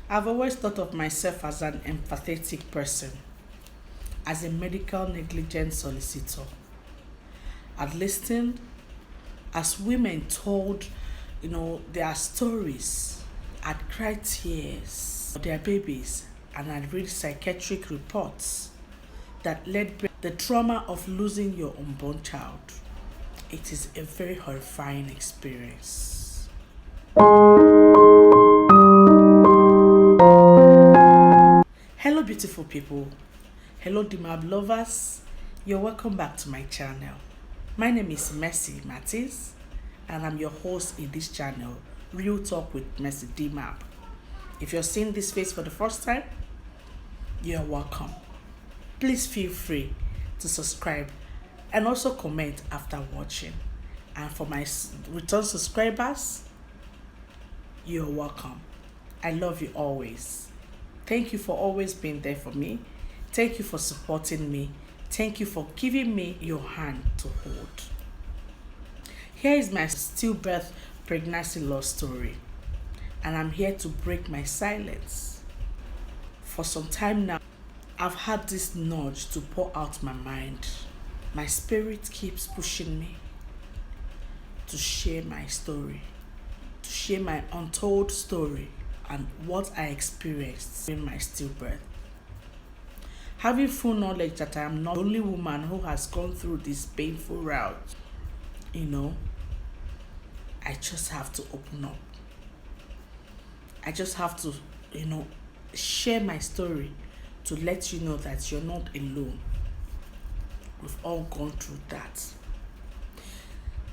I've always thought of myself as an empathetic person, as a medical negligence solicitor. I've listened as women told, their stories. I'd cried tears for their babies and I'd read psychiatric reports that led the trauma of losing your unborn child. It is a very horrifying experience. Hello, beautiful people. Hello, Dimab lovers. You're welcome back to my channel. My name is Mercy Mattis, and I'm your host in this channel, Real Talk with Mercy Dimab. If you're seeing this face for the first time, you're welcome. Please feel free to subscribe and also comment after watching. And for my return subscribers, you're welcome. I love you always. Thank you for always being there for me. Thank you for supporting me. Thank you for giving me your hand to hold. Here is my stillbirth pregnancy love story, and I'm here to break my silence. For some time now, I've had this nudge to pour out my mind. My spirit keeps pushing me to share my story, to share my untold story and what I experienced in my stillbirth. Having full knowledge that I am not the only woman who has gone through this painful route, I just have to open up. I just have to, share my story to let you know that you're not alone. We've all gone through that.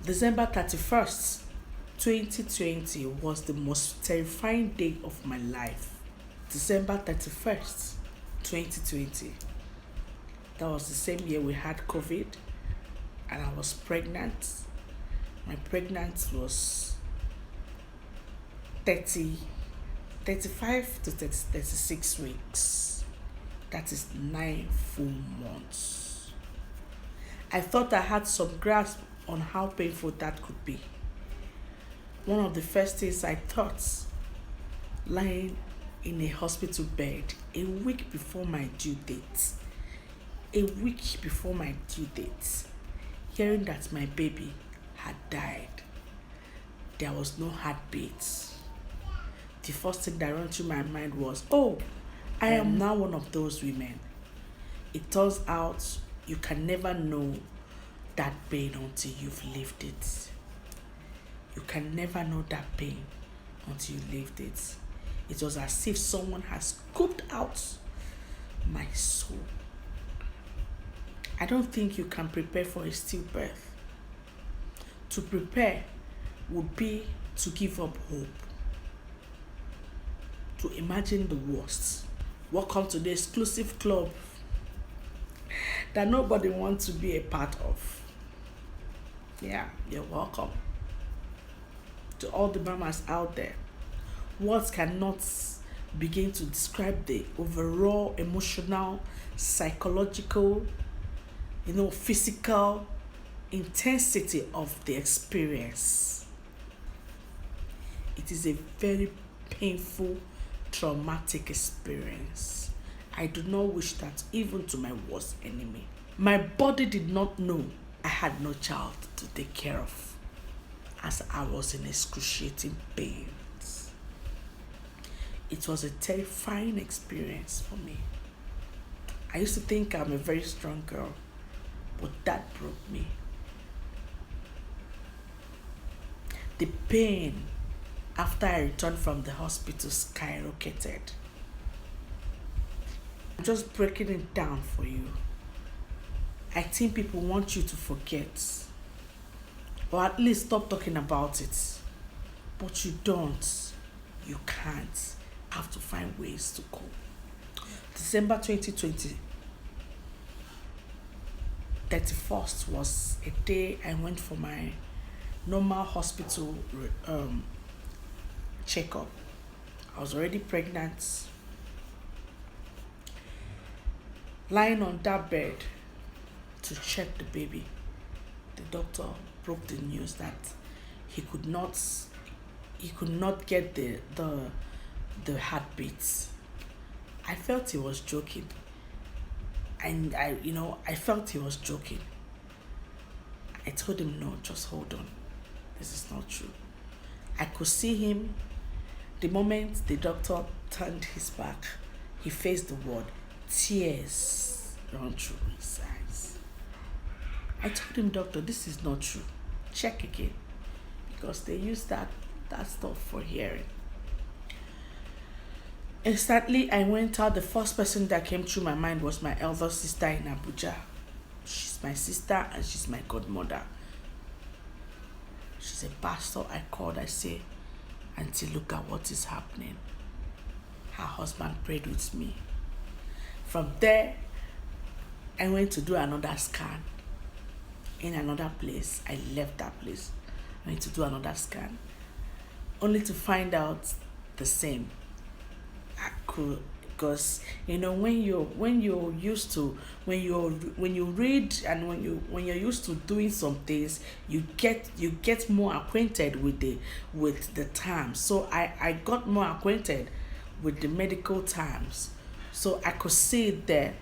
December 31st, 2020 was the most terrifying day of my life. December 31st, 2020. That was the same year we had COVID and I was pregnant. My pregnancy was 35 to 36 weeks. That is 9 full months. I thought I had some grasp on how painful that could be. One of the first things I thought, lying in a hospital bed a week before my due date, hearing that my baby had died, there was no heartbeat. The first thing that ran through my mind was, I am now one of those women. It turns out you can never know that pain until you've lived it. You can never know that pain until you lived it. It was as if someone has scooped out my soul. I don't think you can prepare for a stillbirth. To prepare would be to give up hope, to imagine the worst. Welcome to the exclusive club that nobody wants to be a part of. Yeah, you're welcome. To all the mamas out there, words cannot begin to describe the overall emotional, psychological, physical intensity of the experience. It is a very painful, traumatic experience. I do not wish that even to my worst enemy. My body did not know I had no child to take care of, as I was in excruciating pains. It was a terrifying experience for me. I used to think I'm a very strong girl, but that broke me. The pain after I returned from the hospital skyrocketed. I'm just breaking it down for you. I think people want you to forget, or at least stop talking about it. But you don't. You can't. Have to find ways to cope. December 2020, 31st was a day I went for my normal hospital checkup. I was already pregnant. Lying on that bed to check the baby, the doctor broke the news that he could not get the the heartbeats. I felt he was joking. And I felt he was joking. I told him, no, just hold on. This is not true. I could see him. The moment the doctor turned his back, he faced the wall. Tears run through his eyes. I told him, doctor, this is not true. Check again. Because they use that stuff for hearing. Instantly, I went out. The first person that came through my mind was my elder sister in Abuja. She's my sister and she's my godmother. She's a pastor. I called. I say, Auntie, look at what is happening. Her husband prayed with me. From there, I went to do another scan in another place. I left that place. I went to do another scan, only to find out the same. I could, because when you read and when you're used to doing some things, you get more acquainted with the terms. So I got more acquainted with the medical terms, so I could see there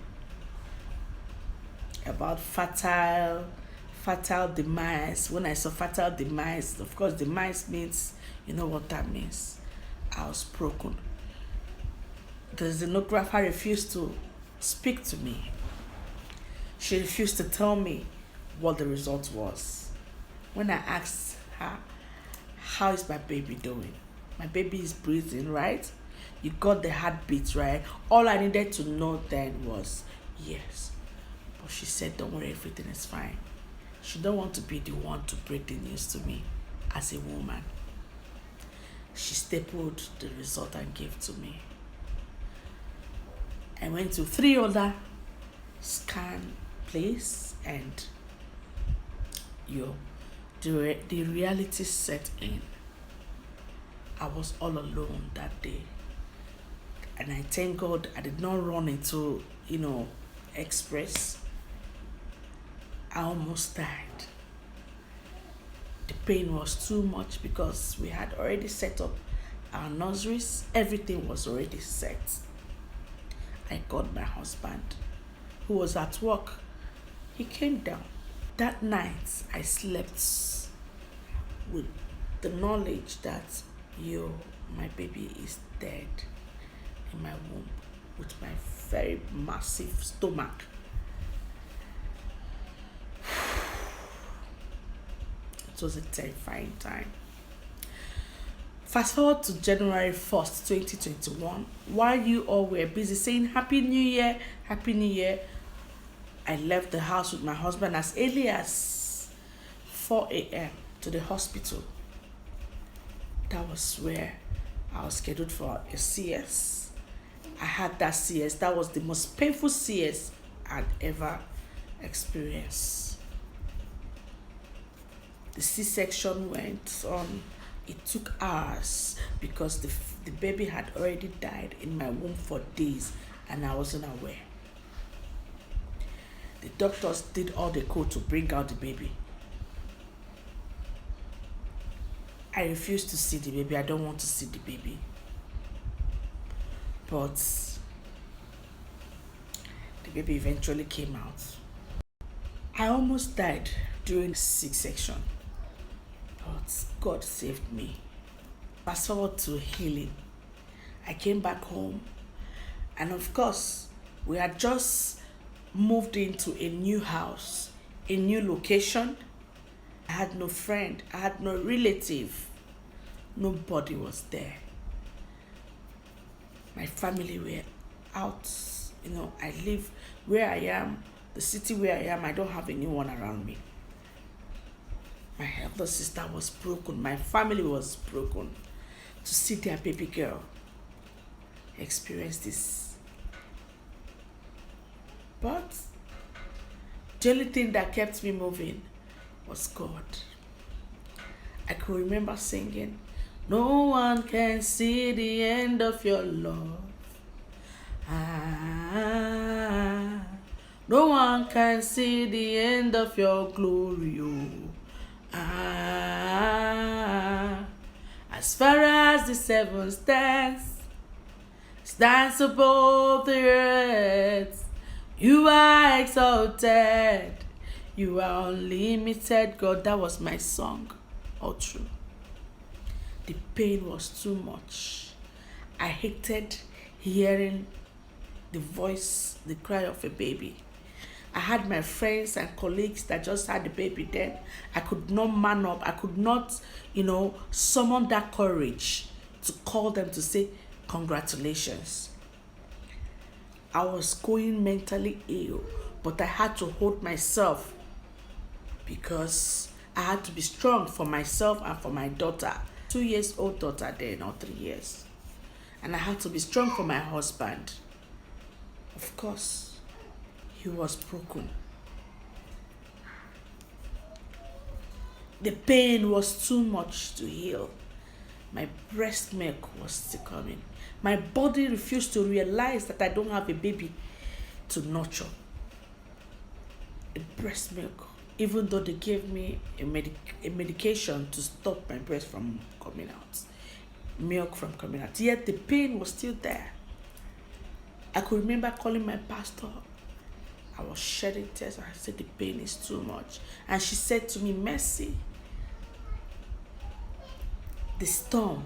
about fatal demise. When I saw fatal demise, of course, demise means, you know what that means. I was broken. The xenographer refused to speak to me. She refused to tell me what the result was. When I asked her, how is my baby doing? My baby is breathing, right? You got the heartbeat, right? All I needed to know then was yes. But she said, don't worry, everything is fine. She don't want to be the one to break the news to me as a woman. She stapled the result and gave to me. I went to 3 other scan place, and the reality set in. I was all alone that day. And I thank God I did not run into, express. I almost died. The pain was too much because we had already set up our nurseries. Everything was already set. I called my husband, who was at work. He came down. That night, I slept with the knowledge that, my baby is dead in my womb with my very massive stomach. It was a terrifying time. Fast forward to January 1st, 2021, while you all were busy saying Happy New Year, Happy New Year, I left the house with my husband as early as 4 a.m. to the hospital. That was where I was scheduled for a CS. I had that CS. That was the most painful CS I'd ever experienced. The C-section went on. It took hours because the baby had already died in my womb for days and I wasn't aware. The doctors did all they could to bring out the baby. I refused to see the baby. I don't want to see the baby. But the baby eventually came out. I almost died during C-section. But God saved me. Fast forward to healing. I came back home, and of course, we had just moved into a new house, a new location. I had no friend, I had no relative. Nobody was there. My family were out. I live where I am, the city where I am. I don't have anyone around me. My elder sister was broken. My family was broken. To see their baby girl experience this. But the only thing that kept me moving was God. I could remember singing, no one can see the end of your love. No one can see the end of your glory. As far as the 7 stands, stands above the earth. You are exalted. You are unlimited, God. That was my song. All true. The pain was too much. I hated hearing the voice, the cry of a baby. I had my friends and colleagues that just had the baby then. I could not man up. I could not, summon that courage to call them to say, congratulations. I was going mentally ill, but I had to hold myself because I had to be strong for myself and for my daughter. 2-year-old daughter then, or 3 years. And I had to be strong for my husband. Of course, he was broken. The pain was too much to heal. My breast milk was still coming. My body refused to realize that I don't have a baby to nurture. A breast milk, even though they gave me a medication to stop my breast from coming out, milk from coming out, yet the pain was still there. I could remember calling my pastor. I was shedding tears. I said the pain is too much. And she said to me, Mercy, the storm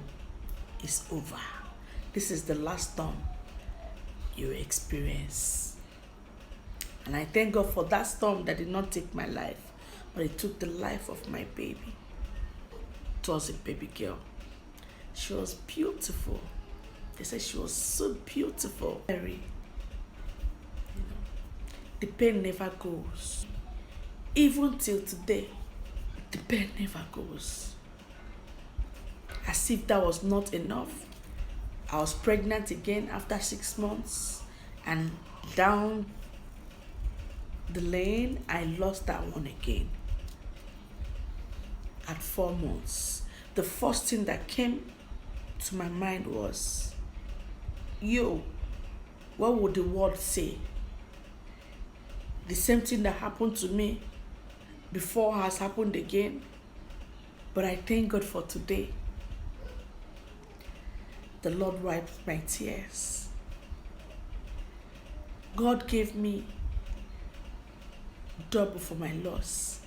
is over. This is the last storm you experience. And I thank God for that storm that did not take my life, but it took the life of my baby. It was a baby girl. She was beautiful. They said she was so beautiful. Very, the pain never goes. Even till today, the pain never goes. As if that was not enough, I was pregnant again after 6 months, and down the lane, I lost that one again. At 4 months, the first thing that came to my mind was, what would the world say? The same thing that happened to me before has happened again. But I thank God for today. The Lord wiped my tears. God gave me double for my loss.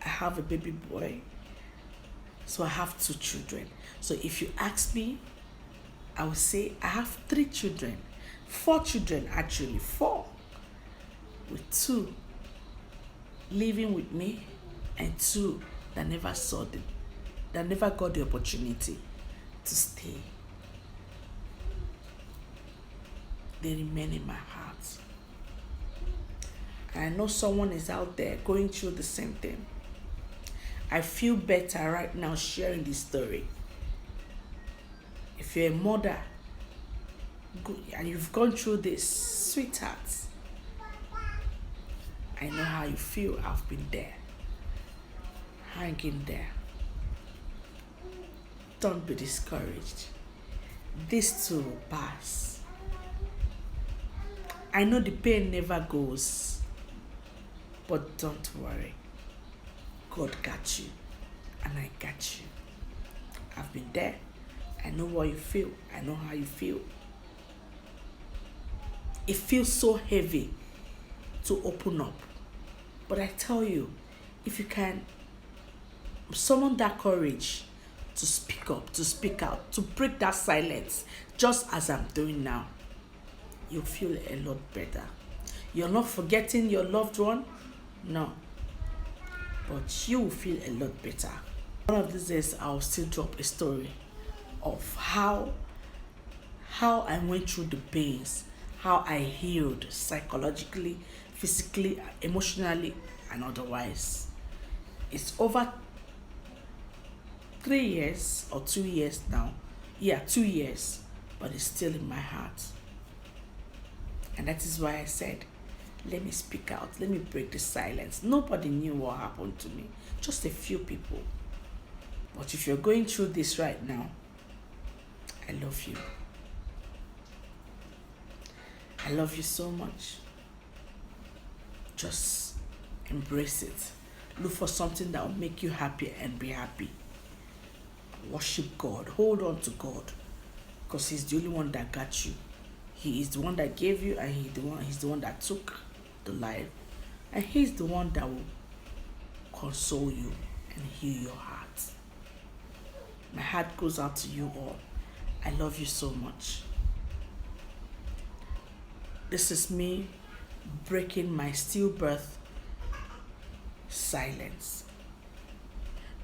I have a baby boy, so I have 2 children. So if you ask me, I will say I have 3 children, 4 children actually, 4, with 2 living with me and 2 that never got the opportunity to stay. They remain in my heart. And I know someone is out there going through the same thing. I feel better right now sharing this story. If you're a mother and you've gone through this, sweetheart, I know how you feel. I've been there. Hang in there. Don't be discouraged. This too will pass. I know the pain never goes, but don't worry. God got you, and I got you. I've been there. I know what you feel. I know how you feel. It feels so heavy to open up. But I tell you, if you can summon that courage to speak up, to speak out, to break that silence, just as I'm doing now, you'll feel a lot better. You're not forgetting your loved one, no, but you will feel a lot better. One of these days, I'll still drop a story of how I went through the pains, how I healed psychologically, physically, emotionally, and otherwise. It's over 3 years or 2 years now. Yeah, 2 years, but it's still in my heart. And that is why I said, let me speak out, let me break the silence. Nobody knew what happened to me, just a few people. But if you're going through this right now, I love you. I love you so much. Just embrace it. Look for something that will make you happy and be happy. Worship God. Hold on to God. Because He's the only one that got you. He is the one that gave you, and He's the one that took the life. And He's the one that will console you and heal your heart. My heart goes out to you all. I love you so much. This is me breaking my stillbirth silence.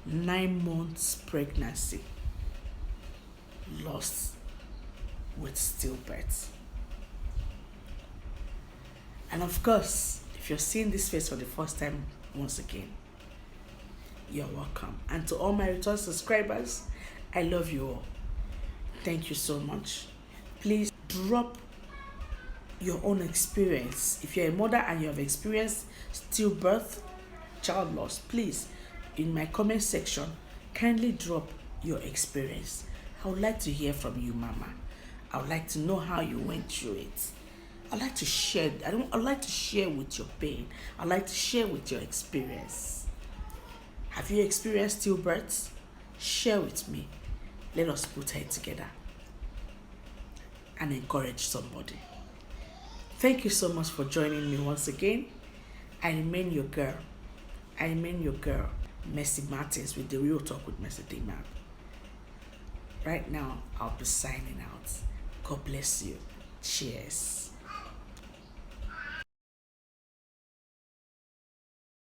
9 months pregnancy lost with stillbirth. And of course, if you're seeing this face for the first time, once again, you're welcome. And to all my return subscribers, I love you all. Thank you so much. Please drop your own experience. If you're a mother and you have experienced stillbirth, child loss, please, in my comment section, kindly drop your experience. I would like to hear from you, Mama. I would like to know how you went through it. I'd like to share. I'd like to share with your pain. I'd like to share with your experience. Have you experienced stillbirth? Share with me. Let us put head together and encourage somebody. Thank you so much for joining me once again. I remain your girl. Mercy Martins, with the Real Talk with Mercy Dimab. Right now, I'll be signing out. God bless you. Cheers.